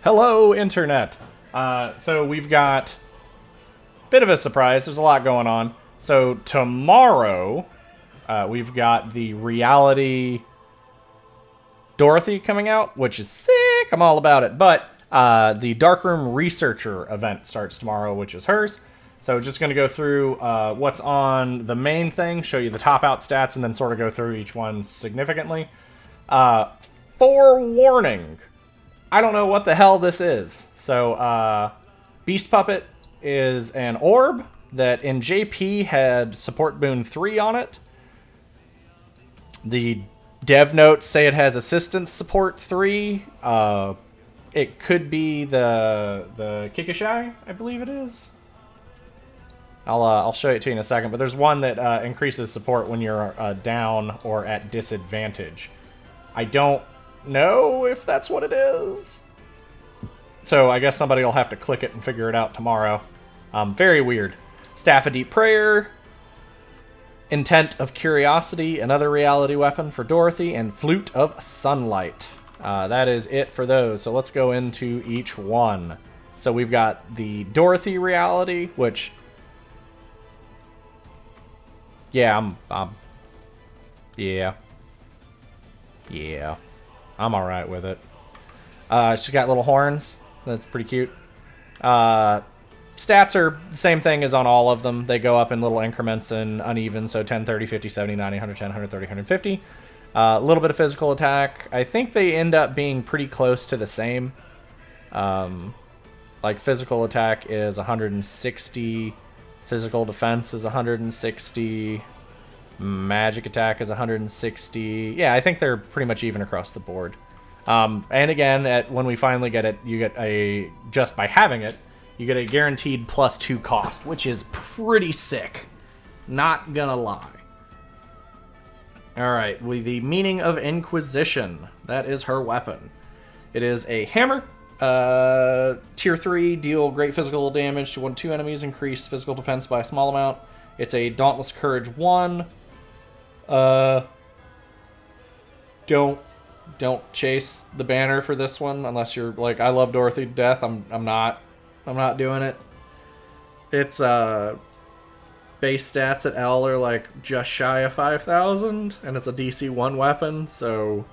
Hello, Internet. So we've got a bit of a surprise. There's a lot going on. So tomorrow, we've got the reality Dorothy coming out, which is sick. I'm all about it. But the Darkroom Researcher event starts tomorrow, which is hers. So just going to go through what's on the main thing, show you the top out stats, and then sort of go through each one significantly. Forewarning. I don't know what the hell this is. So, Beast Puppet is an orb that in JP had Support Boon 3 on it. The dev notes say it has Assistance Support 3. It could be the Kikishai, I believe it is. I'll show it to you in a second, but there's one that increases support when you're down or at disadvantage. I don't know if that's what it is. So I guess somebody will have to click it and figure it out tomorrow. Very weird. Staff of Deep Prayer, Intent of Curiosity, another reality weapon for Dorothy, and Flute of Sunlight. That is it for those. So let's go into each one. So we've got the Dorothy reality, which... Yeah, Yeah. I'm alright with it. She's got little horns. That's pretty cute. Stats are the same thing as on all of them. They go up in little increments and uneven, so 10, 30, 50, 70, 90, 110, 130, 150. A little bit of physical attack. I think they end up being pretty close to the same. Like, physical attack is 160. Physical defense is 160. Magic attack is 160. Yeah, I think they're pretty much even across the board. And again, when we finally get it, you get a, just by having it, you get a guaranteed +2 cost, which is pretty sick. Not gonna lie. Alright, with the Meaning of Inquisition. That is her weapon. It is a hammer. Tier 3, deal great physical damage to 1-2 enemies, increase physical defense by a small amount. It's a Dauntless Courage 1. Don't chase the banner for this one unless you're like, I love Dorothy to death. I'm not doing it. It's base stats at L are like just shy of 5,000, and it's a DC 1 weapon, so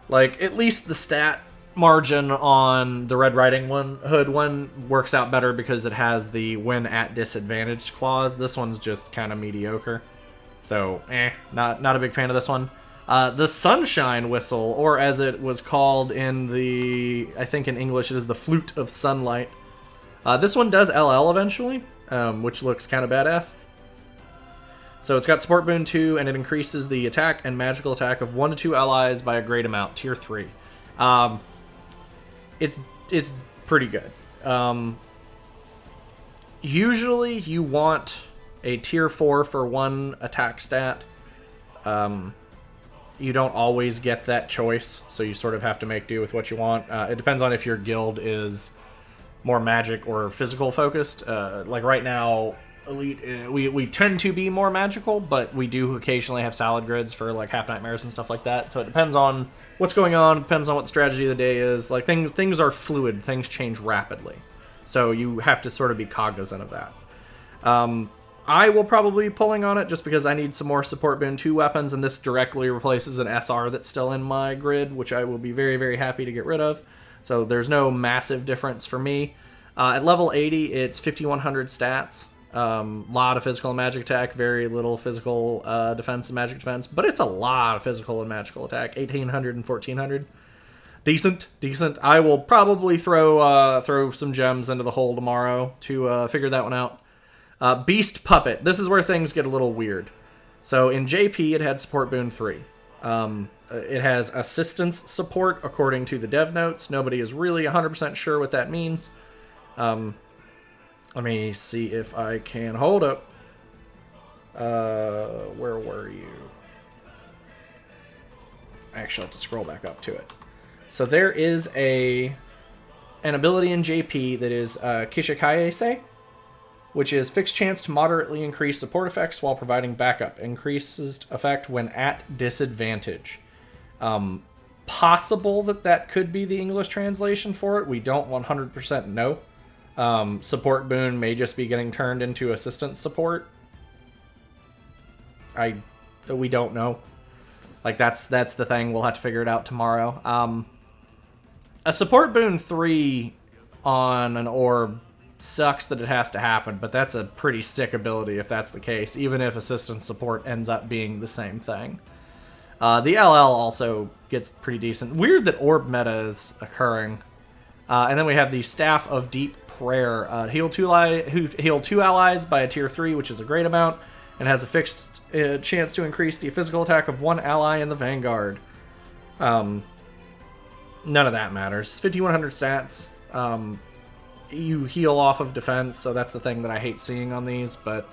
like at least the stat margin on the Red Riding Hood one works out better because it has the when at disadvantage clause. This one's just kind of mediocre. So, not a big fan of this one. The Sunshine Whistle, or as it was called in the, I think in English it is the Flute of Sunlight. This one does LL eventually, which looks kind of badass. So it's got Support Boon 2, and it increases the attack and magical attack of 1 to 2 allies by a great amount, tier 3. It's pretty good. Usually you want a tier 4 for 1 attack stat. You don't always get that choice, so you sort of have to make do with what you want. It depends on if your guild is more magic or physical focused. Like right now, Elite, we tend to be more magical, but we do occasionally have salad grids for like half nightmares and stuff like that. So it depends on what's going on, it depends on what the strategy of the day is. Like things are fluid, things change rapidly. So you have to sort of be cognizant of that. I will probably be pulling on it just because I need some more Support Boon 2 weapons, and this directly replaces an SR that's still in my grid, which I will be very, very happy to get rid of. So there's no massive difference for me. At level 80, it's 5,100 stats. Lot of physical and magic attack, very little physical defense and magic defense, but it's a lot of physical and magical attack, 1,800 and 1,400. Decent. I will probably throw some gems into the hole tomorrow to figure that one out. Beast Puppet. This is where things get a little weird. So in JP, it had Support Boon 3. It has Assistance Support according to the dev notes. Nobody is really 100% sure what that means. Let me see if I can hold up. Where were you? Actually, I'll have to scroll back up to it. So there is an ability in JP that is Kishikaise, which is fixed chance to moderately increase support effects while providing backup. Increases effect when at disadvantage. possible that that could be the English translation for it. We don't 100% know. Support boon may just be getting turned into assistant support. We don't know. Like, that's the thing. We'll have to figure it out tomorrow. A support boon 3 on an orb sucks that it has to happen, but that's a pretty sick ability if that's the case, even if assistant support ends up being the same thing. The LL also gets pretty decent. Weird that orb meta is occurring. And then we have the Staff of Deep Prayer. Heal 2 allies by a tier 3, which is a great amount, and has a fixed chance to increase the physical attack of 1 ally in the Vanguard. None of that matters. 5100 stats. You heal off of defense, so that's the thing that I hate seeing on these, but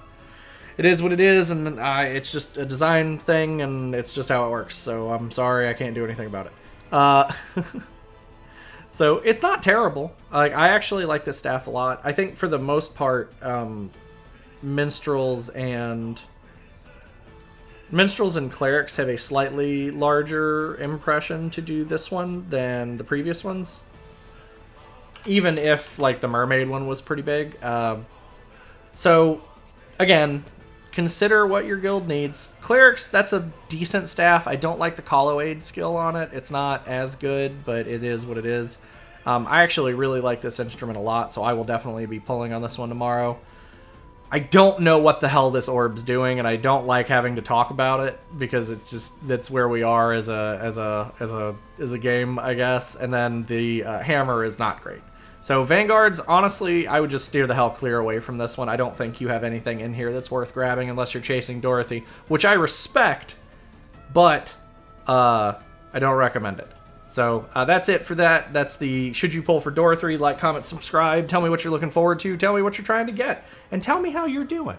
it is what it is, and it's just a design thing, and it's just how it works, so I'm sorry, I can't do anything about it. So it's not terrible. Like, I actually like this staff a lot. I think for the most part, minstrels and clerics have a slightly larger impression to do this one than the previous ones. Even if, like, the mermaid one was pretty big. So, again, consider what your guild needs. Clerics, that's a decent staff. I don't like the colo aid skill on it. It's not as good, but it is what it is. I actually really like this instrument a lot, so I will definitely be pulling on this one tomorrow. I don't know what the hell this orb's doing, and I don't like having to talk about it because it's just, that's where we are as a game, I guess. And then the hammer is not great. So Vanguards, honestly, I would just steer the hell clear away from this one. I don't think you have anything in here that's worth grabbing unless you're chasing Dorothy, which I respect, but I don't recommend it. So that's it for that. That's the should you pull for Dorothy. Like, comment, subscribe. Tell me what you're looking forward to. Tell me what you're trying to get. And tell me how you're doing.